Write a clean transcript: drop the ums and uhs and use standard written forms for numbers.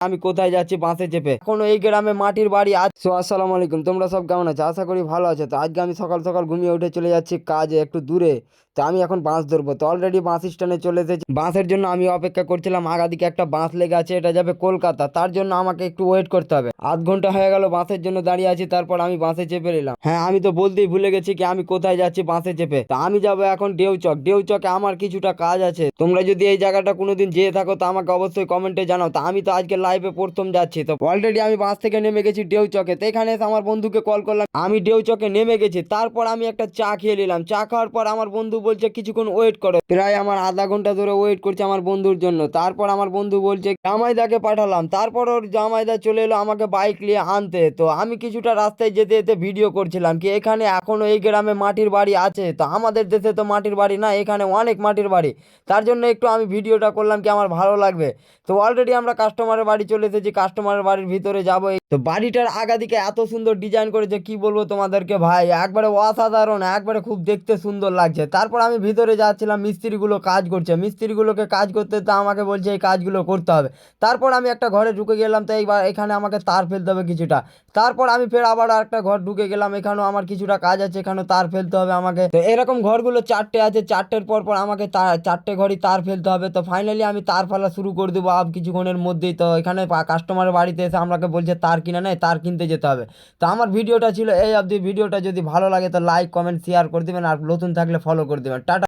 আমি কোথায় যাচ্ছি বাসে চেপে। এখন এই গ্রামে মাটির বাড়ি আছে। সো আসসালামু আলাইকুম, তোমরা সব কেমন আছো? আশা করি ভালো আছো। তো আজকে আমি সকাল সকাল ঘুমিয়ে উঠে চলে যাচ্ছি কাজে একটু দূরে। তো আমি এখন বাস ধরবো। তো অলরেডি বাস স্ট্যান্ডে চলে এসেছি। বাসের জন্য আমি অপেক্ষা করছিলাম। আগাদিকে একটা বাস লেগে আছে, এটা যাবে কলকাতা। তার জন্য আমাকে একটু ওয়েট করতে হবে। আধ ঘন্টা হয়ে গেল বাসের জন্য দাঁড়িয়ে আছি, তারপর আমি বাসে চেপে নিলাম। হ্যাঁ, আমি তো বলতেই ভুলে গেছি কি আমি কোথায় যাচ্ছি বাসে চেপে। তা আমি যাবো এখন ডেউচক। ডেউচকে আমার কিছুটা কাজ আছে। তোমরা যদি এই জায়গাটা কোনোদিন যেয়ে থাকো তো আমাকে অবশ্যই কমেন্টে জানাও। তা আমি তো আজকে লাইভে প্রথম যাচ্ছি। তো অলরেডি আমি বাস থেকে নেমে গেছি ডেউচকে। তো এখানে এসে আমার বন্ধুকে কল করলাম, আমি ডেউচকে নেমে গেছি। তারপর আমি একটা চা খেয়ে নিলাম। চা খাওয়ার পর আমার বন্ধু বলছে কিছুক্ষণ ওয়েট করো। প্রায় আমার আধা ঘন্টা ধরে ওয়েট করছে আমার বন্ধুর জন্য। তারপর আমার বন্ধু বলছে জামাইদাকে পাঠালাম। তারপর ওর জামাইদা চলে এলো আমাকে বাইক নিয়ে আনতে। তো আমি কিছুটা রাস্তায় যেতে যেতে ভিডিও করছিলাম কি এখানে এখনো এই গ্রামে মাটির বাড়ি আছে। তো আমাদের দেশে তো মাটির বাড়ি না, এখানে অনেক মাটির বাড়ি। তার জন্য একটু আমি ভিডিওটা করলাম কি আমার ভালো লাগবে। তো অলরেডি আমরা কাস্টমারের বাড়ি চলে এসেছি। কাস্টমারের বাড়ির ভিতরে যাবো। তো বাড়িটার আগাদিকে এত সুন্দর ডিজাইন করেছে কি বলবো তোমাদেরকে ভাই, একবারে অসাধারণ, একবারে খুব দেখতে সুন্দর লাগছে। তারপর আমি ভিতরে যাচ্ছিলাম, মিস্ত্রিগুলো কাজ করছে। মিস্ত্রিগুলোকে কাজ করতে তো আমাকে বলছে এই কাজগুলো করতে হবে। তারপর আমি একটা ঘরে ঢুকে গেলাম। তো এইবার এখানে আমাকে তার ফেলতে হবে কিছুটা। তারপর আমি ফের আবার একটা ঘর ঢুকে গেলাম। এখানেও আমার কিছুটা কাজ আছে, এখানেও তার ফেলতে হবে আমাকে। তো এরকম ঘরগুলো চারটে আছে, চারটের পর পর আমাকে তার চারটে ঘরই তার ফেলতে হবে। তো ফাইনালি আমি তার ফেলা শুরু করে দেবো আর কিছুক্ষণের মধ্যেই। তো এখানে কাস্টমারের বাড়িতে এসে আমাকে বলছে তার কিনে নেয়, তার কিনতে যেতে হবে। তো আমার ভিডিওটা ছিল এই অবধি। ভিডিওটা যদি ভালো লাগে তো লাইক কমেন্ট শেয়ার করে দেবেন, আর নতুন থাকলে ফলো করে দেবেন। টাটা।